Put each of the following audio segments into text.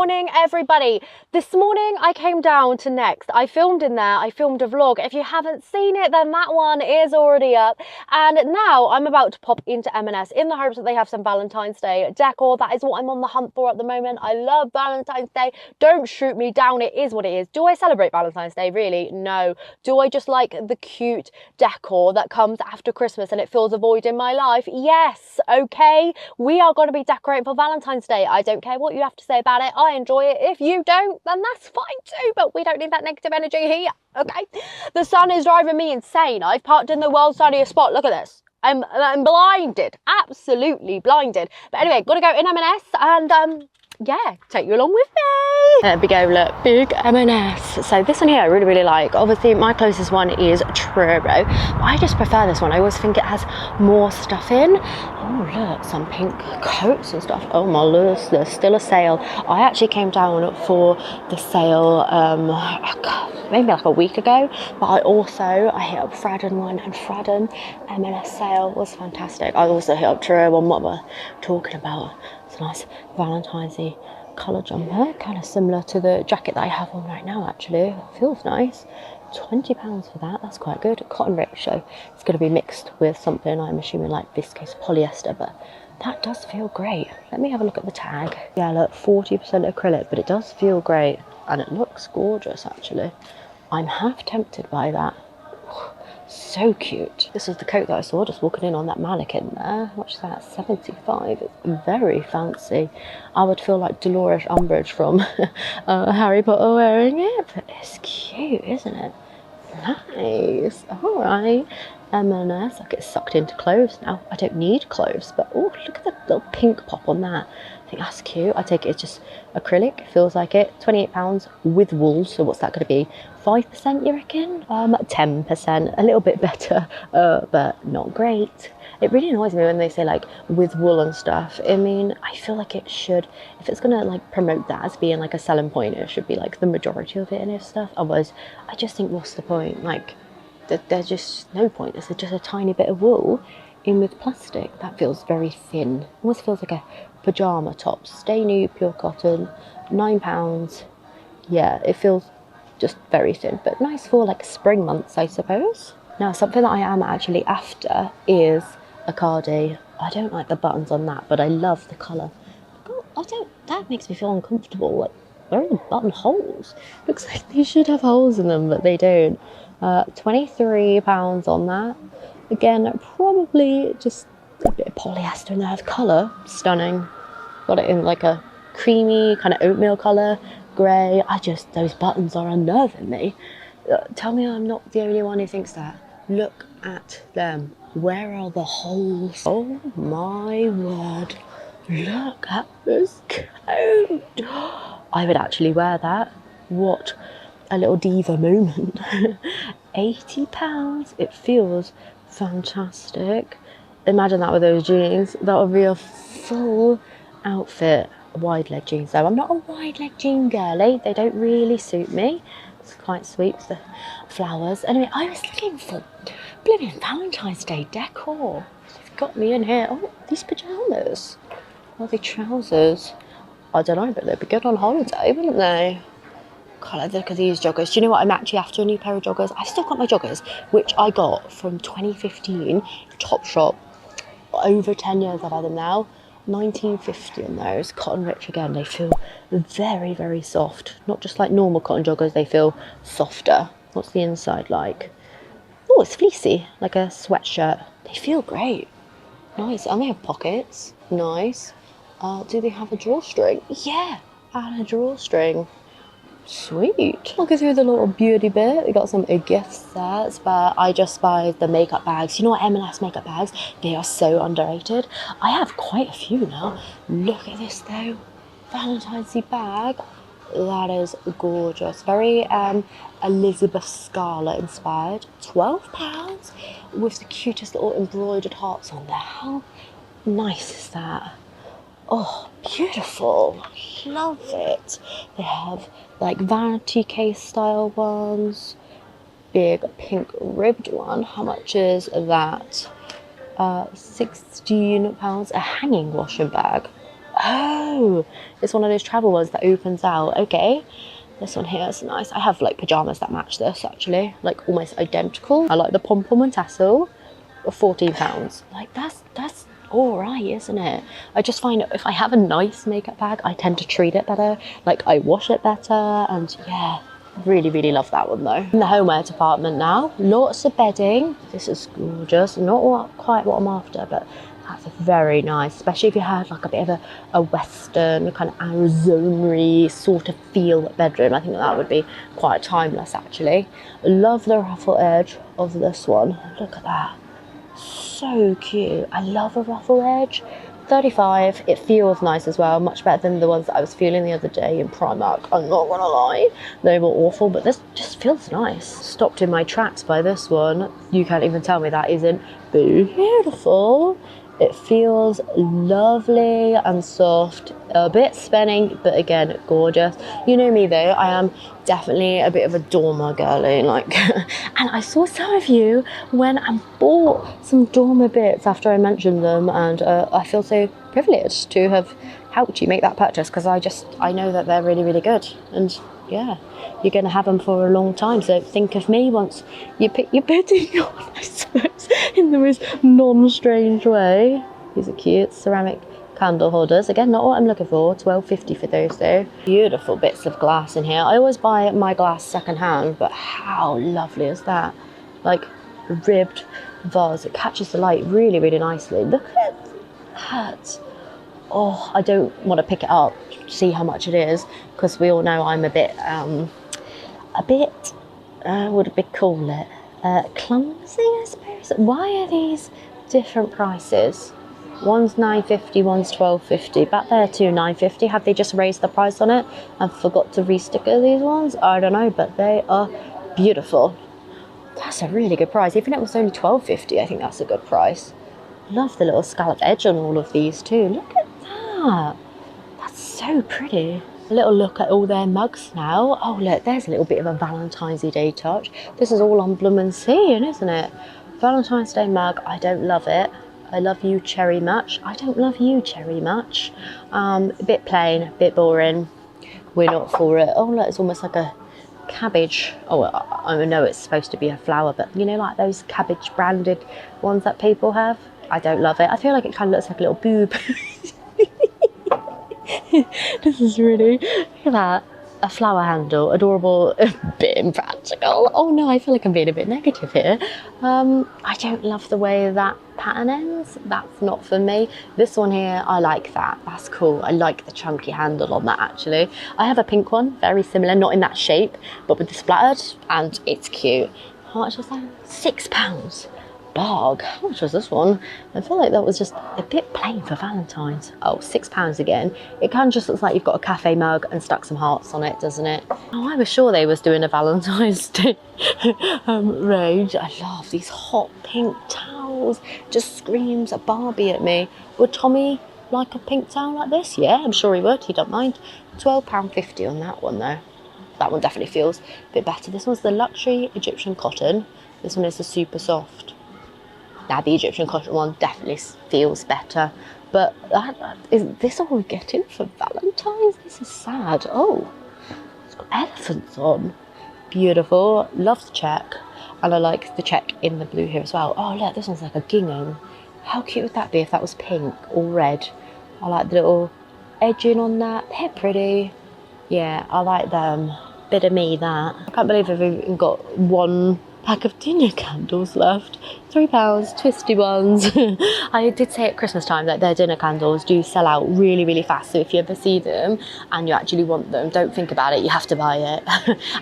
morning, everybody. This morning I came down to Next. I filmed in there, I filmed a vlog. If you haven't seen it, then that one is already up. And now I'm about to pop into M&S in the hopes that they have some Valentine's Day decor. That is what I'm on the hunt for at the moment. I love Valentine's Day. Don't shoot me down, it is what it is. Do I celebrate Valentine's Day? Really? No. Do I just like the cute decor that comes after Christmas and it fills a void in my life? Yes, okay. We are going to be decorating for Valentine's Day. I don't care what you have to say about it. I enjoy it. If you don't, then that's fine too, but we don't need that negative energy here, okay? The sun is driving me insane. I've parked in the world's sunniest spot. Look at this. I'm blinded, absolutely blinded. But anyway, gotta go in M&S and yeah, take you along with me. There we go, look, big M&S. So this one here I really, really like. Obviously my closest one is Truro, but I just prefer this one. I always think it has more stuff in. Oh look, some pink coats and stuff. Oh my lord, there's still a sale. I actually came down for the sale maybe like a week ago, but I hit up Fradden one, and Fradden M&S sale was fantastic. I also hit up Truro on what we're talking about. It's a nice Valentine's-y colour jumper, kind of similar to the jacket that I have on right now actually. It feels nice. £20 for that, that's quite good. Cotton rip, so it's going to be mixed with something, I'm assuming like viscose polyester, but that does feel great. Let me have a look at the tag. Yeah, look, 40% acrylic, but it does feel great and it looks gorgeous actually. I'm half tempted by that. So cute. This is the coat that I saw just walking in on that mannequin there. What's that? 75. It's very fancy. I would feel like Dolores Umbridge from Harry Potter wearing it, but it's cute, isn't it? Nice. All right. M&S. I get sucked into clothes now. I don't need clothes, but oh, look at the little pink pop on that. I think that's cute. I take it it's just acrylic. It feels like it. £28 with wool. So what's that going to be? 5% you reckon? 10%. A little bit better, but not great. It really annoys me when they say like with wool and stuff. I mean, I feel like it should, if it's gonna like promote that as being like a selling point, it should be like the majority of it and stuff. Otherwise, I just think what's the point? Like, there's just no point. It's just a tiny bit of wool in with plastic. That feels very thin. Almost feels like a pajama top. Stay new, pure cotton, £9. Yeah, it feels just very thin, but nice for like spring months, I suppose. Now, something that I am actually after is a cardi. I don't like the buttons on that, but I love the colour. That makes me feel uncomfortable. Like, where are the buttonholes? Looks like they should have holes in them, but they don't. £23 on that. Again, probably just a bit of polyester in there. The colour, stunning. Got it in like a creamy kind of oatmeal colour, grey. Those buttons are unnerving me. Tell me I'm not the only one who thinks that. Look at them. Where are the holes? Oh my word. Look at this coat. I would actually wear that. What a little diva moment. £80. It feels fantastic. Imagine that with those jeans. That would be a full outfit. Wide leg jeans though. I'm not a wide leg jean girly. They don't really suit me. It's quite sweet, the flowers. Anyway, I was looking for brilliant Valentine's Day decor. They've got me in here. Oh, these pajamas. Are they trousers? I don't know, but they'd be good on holiday, wouldn't they? God, look at these joggers. Do you know what? I'm actually after a new pair of joggers. I've still got my joggers, which I got from 2015 Topshop. Over 10 years I've had them now. 1950 on those. Cotton rich again. They feel very, very soft. Not just like normal cotton joggers, they feel softer. What's the inside like? Oh, it's fleecy, like a sweatshirt. They feel great. Nice. And they have pockets. Nice. Do they have a drawstring? Yeah, and a drawstring. Sweet. I'll go through the little beauty bit. We got some gift sets, but I just buy the makeup bags. You know what, M&S makeup bags? They are so underrated. I have quite a few now. Look at this though. Valentine's Day bag. That is gorgeous. Very Elizabeth Scarlett inspired. £12 with the cutest little embroidered hearts on there. How nice is that? Oh, beautiful. Love it. They have like vanity case style ones. Big pink ribbed one. How much is that? £16. A hanging washing bag. Oh, it's one of those travel ones that opens out. Okay. This one here is nice. I have like pajamas that match this actually, like almost identical. I like the pom-pom and tassel for £14. Like that's all right, isn't it? I just find if I have a nice makeup bag, I tend to treat it better. Like I wash it better, and yeah, really love that one though. In the homeware department now, lots of bedding. This is gorgeous. Not quite what I'm after, but that's very nice, especially if you had like a bit of a western kind of Arizona-y sort of feel bedroom. I think that would be quite timeless actually. Love the ruffle edge of this one. Look at that, so cute. I love a ruffle edge. 35. It feels nice as well, much better than the ones that I was feeling the other day in Primark. I'm not gonna lie, they were awful, but this just feels nice. Stopped in my tracks by this one. You can't even tell me that isn't beautiful. It feels lovely and soft, a bit spenning, but again, gorgeous. You know me though, I am definitely a bit of a dormer girly, like, and I saw some of you when I bought some dormer bits after I mentioned them, and I feel so privileged to have helped you make that purchase, because I know that they're really good, and yeah, you're going to have them for a long time. So think of me once you put your bedding on, I suppose, in the most non-strange way. These are cute ceramic candle holders. Again, not what I'm looking for. £12.50 for those though. Beautiful bits of glass in here. I always buy my glass secondhand, but how lovely is that? Like a ribbed vase. It catches the light really nicely. Look at that. Oh, I don't want to pick it up, see how much it is, because we all know I'm a bit, what would we call it? Clumsy, I suppose. Why are these different prices? One's £9.50, one's £12.50. Back there too, £9.50. Have they just raised the price on it and forgot to re-sticker these ones? I don't know, but they are beautiful. That's a really good price. Even if it was only £12.50, I think that's a good price. Love the little scallop edge on all of these too. Look at that. That's so pretty. A little look at all their mugs now. Oh look, there's a little bit of a Valentine's Day touch. This is all on Bloom & Seeing, isn't it? Valentine's Day mug, I don't love it. I love you cherry much. I don't love you cherry much. A bit plain, a bit boring. We're not for it. Oh look, it's almost like a cabbage. Oh, I know it's supposed to be a flower, but you know, like those cabbage branded ones that people have. I don't love it. I feel like it kind of looks like a little boob. This is really, look at that. A flower handle, adorable, a bit impractical. Oh no, I feel like I'm being a bit negative here. I don't love the way that pattern ends. That's not for me. This one here, I like that. That's cool. I like the chunky handle on that actually. I have a pink one, very similar, not in that shape, but with the splattered, and it's cute. How much was that? £6. Barg. How much was this one? I feel like that was just a bit plain for Valentine's. Oh, £6 again. It kind of just looks like you've got a cafe mug and stuck some hearts on it, doesn't it? Oh, I was sure they was doing a Valentine's Day range. I love these hot pink towels. Just screams a Barbie at me. Would Tommy like a pink towel like this? Yeah, I'm sure he would. He don't mind. £12.50 on that one though. That one definitely feels a bit better. This one's the luxury Egyptian cotton. This one is the super soft. Now the Egyptian cotton one definitely feels better, but is this all we're getting for Valentine's? This is sad. Oh, it's got elephants on. Beautiful. Love the check, and I like the check in the blue here as well. Oh look, this one's like a gingham. How cute would that be if that was pink or red? I like the little edging on that. They're pretty. Yeah, I like them. Bit of me, that. I can't believe I've even got one pack of dinner candles left. £3, twisty ones. I did say at Christmas time that their dinner candles do sell out really fast, so if you ever see them and you actually want them, don't think about it, you have to buy it.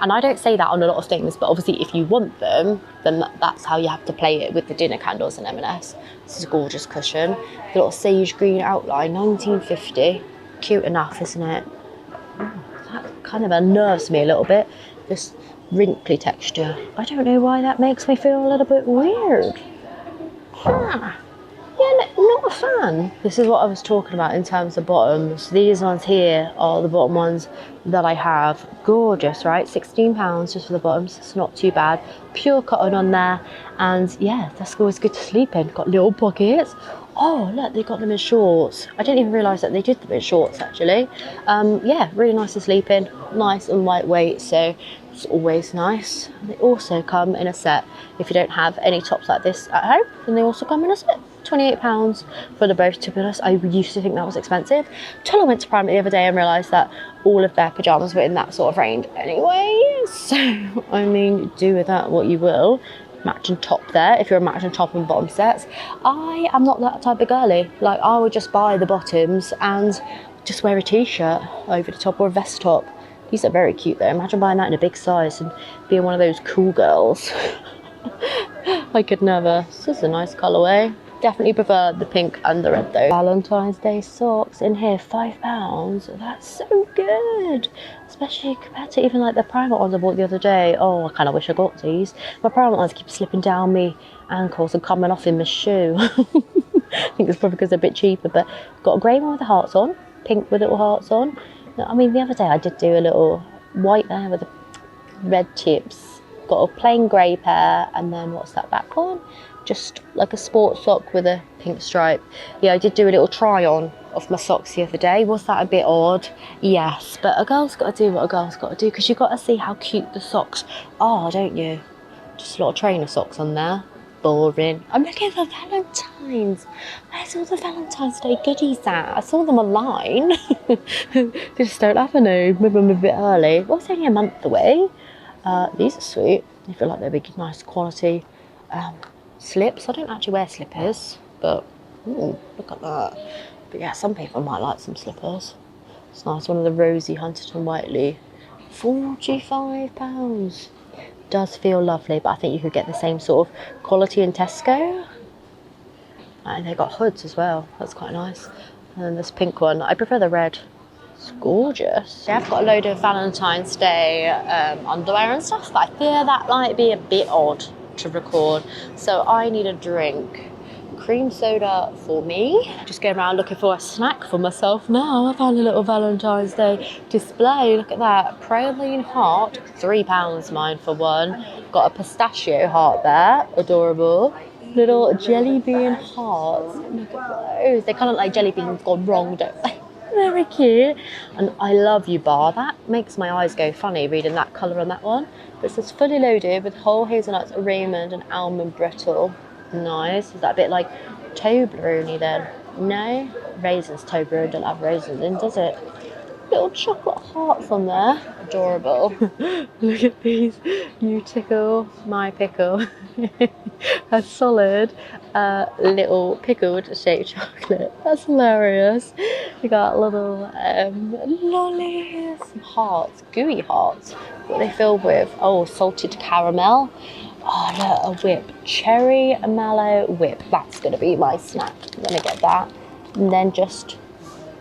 And I don't say that on a lot of things, but obviously if you want them, then that's how you have to play it with the dinner candles in M&S. This is a gorgeous cushion. The little sage green outline, £19.50. Cute enough, isn't it? That kind of unnerves me a little bit. This wrinkly texture. I don't know why that makes me feel a little bit weird. Yeah, not a fan. This is what I was talking about in terms of bottoms. These ones here are the bottom ones that I have. Gorgeous, right? £16 just for the bottoms. It's not too bad. Pure cotton on there. And yeah, that's always good to sleep in. Got little pockets. Oh, look, they got them in shorts. I didn't even realise that they did them in shorts, actually. Yeah, really nice to sleep in. Nice and lightweight, so it's always nice. They also come in a set. If you don't have any tops like this at home, then they also come in a set. £28 for the both, to be honest. I used to think that was expensive. Till I went to Primark the other day and realised that all of their pyjamas were in that sort of range anyway. So, I mean, do with that what you will. Matching top there, if you're a matching top and bottom sets. I am not that type of girly. Like, I would just buy the bottoms and just wear a t-shirt over the top or a vest top. These are very cute though. Imagine buying that in a big size and being one of those cool girls. I could never. This is a nice colourway. Definitely prefer the pink and the red though. Valentine's Day socks in here, £5. That's so good. Especially compared to even like the Primark ones I bought the other day. Oh, I kind of wish I got these. My Primark ones keep slipping down me ankles and coming off in my shoe. I think it's probably because they're a bit cheaper, but got a grey one with the hearts on, pink with little hearts on. I mean, the other day I did do a little white there with the red tips. Got a plain grey pair, and then what's that back one? Just like a sports sock with a pink stripe. Yeah, I did do a little try on of my socks the other day. Was that a bit odd? Yes, but a girl's got to do what a girl's got to do, because you've got to see how cute the socks are, don't you? Just a lot of trainer socks on there. Boring. I'm looking for Valentine's. Where's all the Valentine's Day goodies at? I saw them online. They just don't have any. Maybe I'm a bit early. Well, it's only a month away. These are sweet. I feel like they'll be nice quality slips. I don't actually wear slippers, but ooh, look at that. But yeah, some people might like some slippers. It's nice. One of the Rosie Huntington Whiteley. £45. Does feel lovely, but I think you could get the same sort of quality in Tesco. And they've got hoods as well. That's quite nice. And then this pink one. I prefer the red. It's gorgeous. Yeah, I've got a load of Valentine's Day underwear and stuff, but I fear that might be a bit odd to record. So I need a drink. Cream soda for me. Just going around looking for a snack for myself now. I found a little Valentine's Day display. Look at that. Praline heart. £3 mine for one. Got a pistachio heart there. Adorable. Little jelly bean hearts. Look at those. They kind of like jelly beans gone wrong, don't they? Very cute. And I love you bar. That makes my eyes go funny reading that colour on that one. But it says fully loaded with whole hazelnuts, almond and almond brittle. Nice. Is that a bit like Toblerone then? No? Raisins. Toblerone don't have raisins in, does it? Little chocolate hearts on there. Adorable. Look at these. You tickle my pickle. A solid little pickled shaped chocolate. That's hilarious. We got little lollies, hearts, gooey hearts. What are they filled with? Oh, salted caramel. Oh, look, a whip. Cherry mallow whip. That's going to be my snack. I'm going to get that. And then just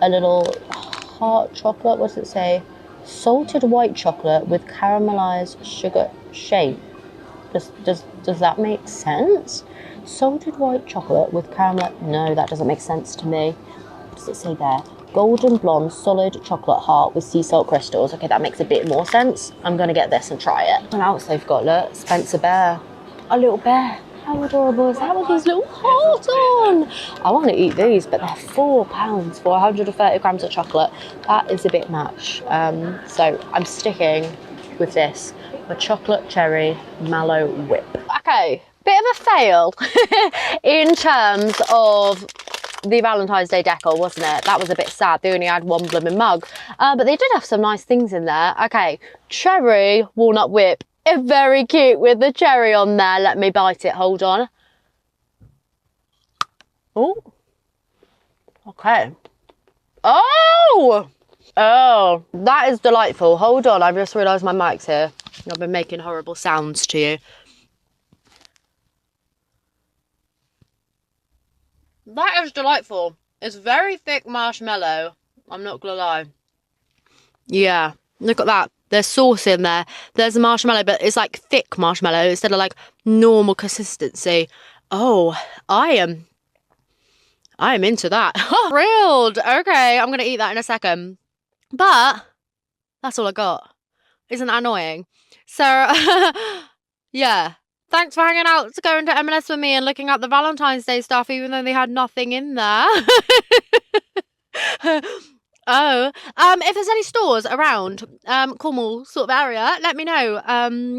a little heart chocolate. What does it say? Salted white chocolate with caramelized sugar shape. Does that make sense? Salted white chocolate with caramel. No, that doesn't make sense to me. What does it say there? Golden blonde solid chocolate heart with sea salt crystals. Okay, that makes a bit more sense. I'm going to get this and try it. What else they've got? Look, Spencer Bear. A little bear. How adorable is that with these little hearts on? I want to eat these, but they're £4 for 130 grams of chocolate. That is a bit much. So I'm sticking with this. A chocolate cherry mallow whip. Okay, bit of a fail in terms of the Valentine's Day decor, wasn't it? That was a bit sad. They only had one blooming mug. But they did have some nice things in there. Okay, cherry walnut whip. Very cute with the cherry on there. Let me bite it. Hold on. Oh. Okay. Oh! Oh, that is delightful. Hold on, I've just realised my mic's here. I've been making horrible sounds to you. That is delightful. It's very thick marshmallow. I'm not gonna lie. Yeah, look at that. There's sauce in there. There's a marshmallow, but it's like thick marshmallow instead of like normal consistency. Oh, I am into that. Thrilled. Okay, I'm gonna eat that in a second. But that's all I got. Isn't that annoying? So, yeah, Thanks for hanging out, going to M&S with me and looking at the Valentine's Day stuff, even though they had nothing in there. Oh, if there's any stores around Cornwall sort of area, let me know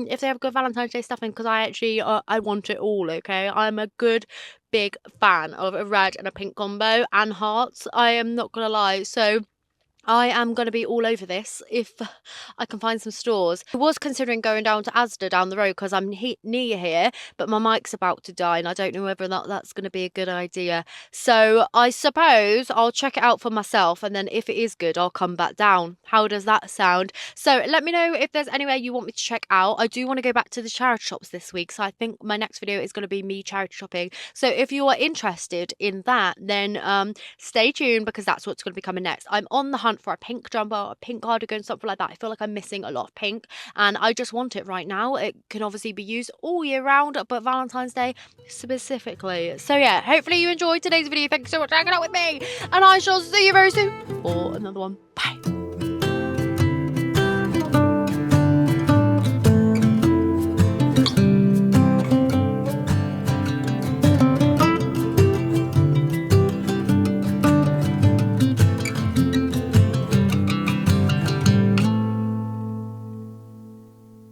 if they have good Valentine's Day stuff in, because I actually I want it all. Okay, I'm a good big fan of a red and a pink combo and hearts. I am not gonna lie, so I am going to be all over this if I can find some stores. I was considering going down to Asda down the road because I'm near here, but my mic's about to die and I don't know whether or not that's going to be a good idea. So I suppose I'll check it out for myself, and then if it is good, I'll come back down. How does that sound? So let me know if there's anywhere you want me to check out. I do want to go back to the charity shops this week, so I think my next video is going to be me charity shopping. So if you are interested in that, then stay tuned, because that's what's going to be coming next. I'm on the hunt for a pink jumper, a pink cardigan, something like that. I feel like I'm missing a lot of pink and I just want it right now. It can obviously be used all year round, but Valentine's Day specifically. So yeah, hopefully you enjoyed today's video. Thanks so much for hanging out with me, and I shall see you very soon for another one. Bye.